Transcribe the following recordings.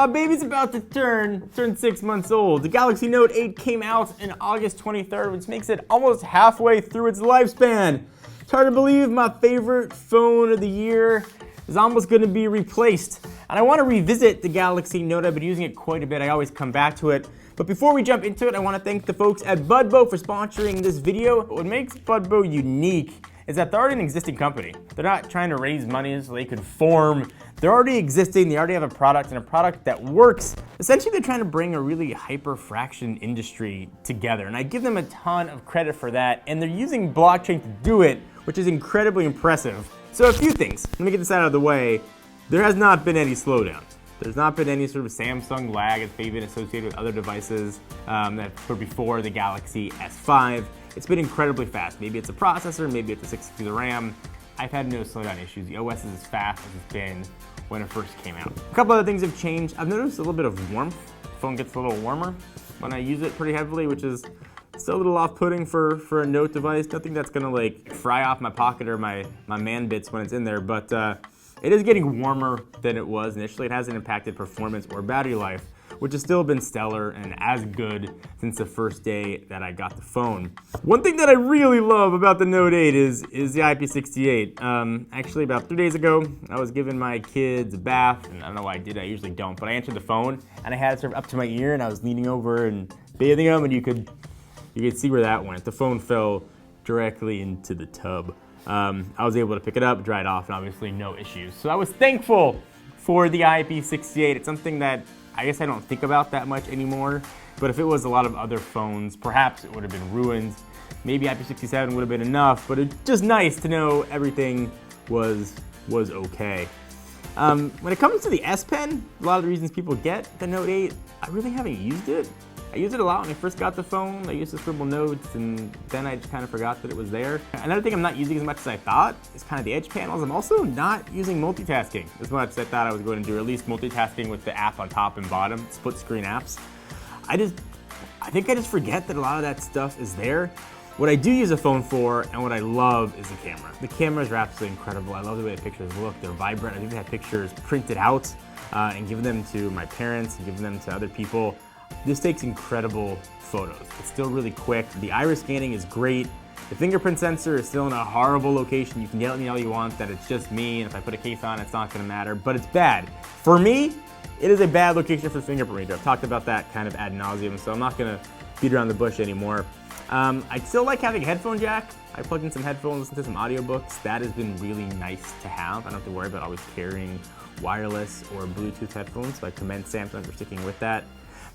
My baby's about to turn 6 months old. The Galaxy Note 8 came out in August 23rd, which makes it almost halfway through its lifespan. It's hard to believe my favorite phone of the year is almost going to be replaced. And I want to revisit the Galaxy Note. I've been using it quite a bit. I always come back to it. But before we jump into it, I want to thank the folks at Budbo for sponsoring this video. What makes Budbo unique is that they're already an existing company. They're not trying to raise money so they could form. They're already existing, they already have a product, and a product that works. Essentially, they're trying to bring a really hyper-fraction industry together, and I give them a ton of credit for that, and they're using blockchain to do it, which is incredibly impressive. So a few things, let me get this out of the way. There has not been any slowdown. There's not been any sort of Samsung lag that's maybe been associated with other devices that were before the Galaxy S5. It's been incredibly fast. Maybe it's a processor, maybe it's a 6GB RAM. I've had no slowdown issues. The OS is as fast as it's been when it first came out. A couple other things have changed. I've noticed a little bit of warmth. The phone gets a little warmer when I use it pretty heavily, which is still a little off-putting for a Note device. Nothing that's gonna like fry off my pocket or my man bits when it's in there, but it is getting warmer than it was initially. It hasn't impacted performance or battery life, which has still been stellar and as good since the first day that I got the phone. One thing that I really love about the Note 8 is the IP68. Actually, about 3 days ago, I was giving my kids a bath, and I don't know why I did, I usually don't, but I answered the phone, and I had it sort of up to my ear, and I was leaning over and bathing them, and you could see where that went. The phone fell directly into the tub. I was able to pick it up, dry it off, and obviously no issues. So I was thankful for the IP68. It's something that I guess I don't think about that much anymore, but if it was a lot of other phones, perhaps it would have been ruined. Maybe IP67 would have been enough, but it's just nice to know everything was okay. When it comes to the S Pen, a lot of the reasons people get the Note 8, I really haven't used it. I used it a lot when I first got the phone. I used to scribble notes, and then I just kind of forgot that it was there. Another thing I'm not using as much as I thought is kind of the edge panels. I'm also not using multitasking as much as I thought I was going to do, or at least multitasking with the app on top and bottom, split screen apps. I think I just forget that a lot of that stuff is there. What I do use a phone for, and what I love, is the camera. The cameras are absolutely incredible. I love the way the pictures look. They're vibrant. I've even had pictures printed out and given them to my parents and given them to other people. This takes incredible photos. It's still really quick. The iris scanning is great. The fingerprint sensor is still in a horrible location. You can yell at me all you want that it's just me, and if I put a case on, it's not gonna matter, but it's bad. For me, it is a bad location for the fingerprint reader. I've talked about that kind of ad nauseum, so I'm not gonna beat around the bush anymore. I still like having a headphone jack. I plugged in some headphones, listened to some audiobooks. That has been really nice to have. I don't have to worry about always carrying wireless or Bluetooth headphones, so I commend Samsung for sticking with that.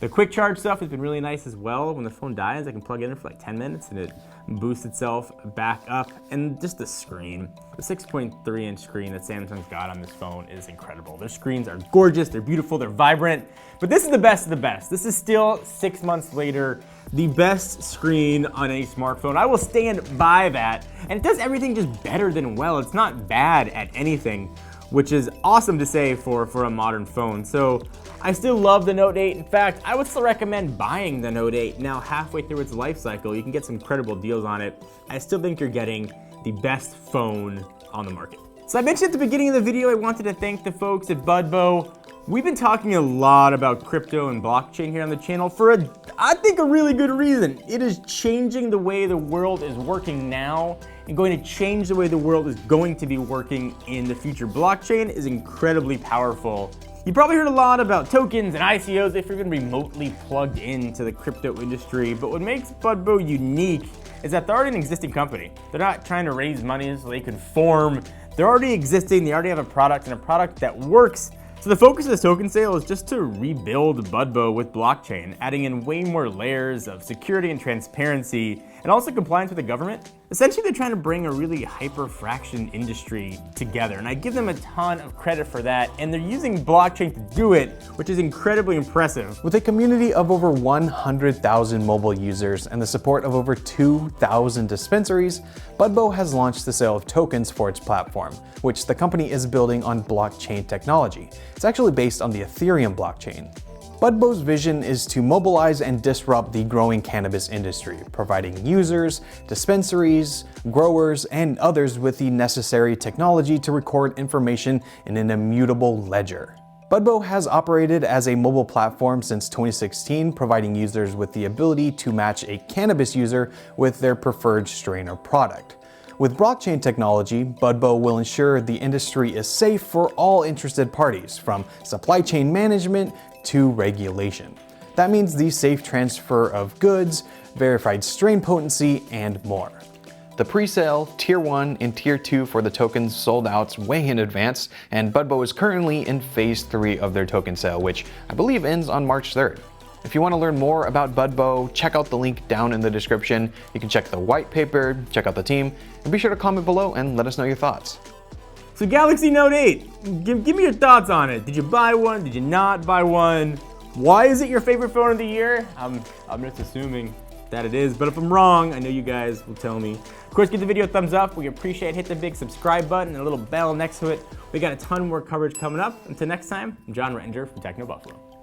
The quick charge stuff has been really nice as well. When the phone dies, I can plug it in for like 10 minutes and it boosts itself back up. And just the screen, the 6.3-inch screen that Samsung's got on this phone is incredible. Their screens are gorgeous, they're beautiful, they're vibrant, but this is the best of the best. This is still 6 months later, the best screen on any smartphone. I will stand by that. And it does everything just better than well. It's not bad at anything, which is awesome to say for a modern phone. So I still love the Note 8. In fact, I would still recommend buying the Note 8 now halfway through its life cycle. You can get some incredible deals on it. I still think you're getting the best phone on the market. So I mentioned at the beginning of the video, I wanted to thank the folks at Budbo. We've been talking a lot about crypto and blockchain here on the channel for I think a really good reason. It is changing the way the world is working now and going to change the way the world is going to be working in the future. Blockchain is incredibly powerful. You probably heard a lot about tokens and ICOs if you're going to be remotely plugged into the crypto industry, but what makes Budbo unique is that they're already an existing company. They're not trying to raise money so they can form. They're already existing, they already have a product, and a product that works. So the focus of this token sale is just to rebuild Budbo with blockchain, adding in way more layers of security and transparency, and also compliance with the government. Essentially, they're trying to bring a really hyper-fraction industry together, and I give them a ton of credit for that, and they're using blockchain to do it, which is incredibly impressive. With a community of over 100,000 mobile users and the support of over 2,000 dispensaries, Budbo has launched the sale of tokens for its platform, which the company is building on blockchain technology. It's actually based on the Ethereum blockchain. Budbo's vision is to mobilize and disrupt the growing cannabis industry, providing users, dispensaries, growers, and others with the necessary technology to record information in an immutable ledger. Budbo has operated as a mobile platform since 2016, providing users with the ability to match a cannabis user with their preferred strain or product. With blockchain technology, Budbo will ensure the industry is safe for all interested parties, from supply chain management to regulation. That means the safe transfer of goods, verified strain potency, and more. The pre-sale, Tier 1 and Tier 2 for the tokens sold out way in advance, and Budbo is currently in Phase 3 of their token sale, which I believe ends on March 3rd. If you want to learn more about Budbo, check out the link down in the description. You can check the white paper, check out the team, and be sure to comment below and let us know your thoughts. So Galaxy Note 8, give me your thoughts on it. Did you buy one? Did you not buy one? Why is it your favorite phone of the year? I'm just assuming that it is, but if I'm wrong, I know you guys will tell me. Of course, give the video a thumbs up. We appreciate it. Hit the big subscribe button and a little bell next to it. We got a ton more coverage coming up. Until next time, I'm John Rettinger from Techno Buffalo.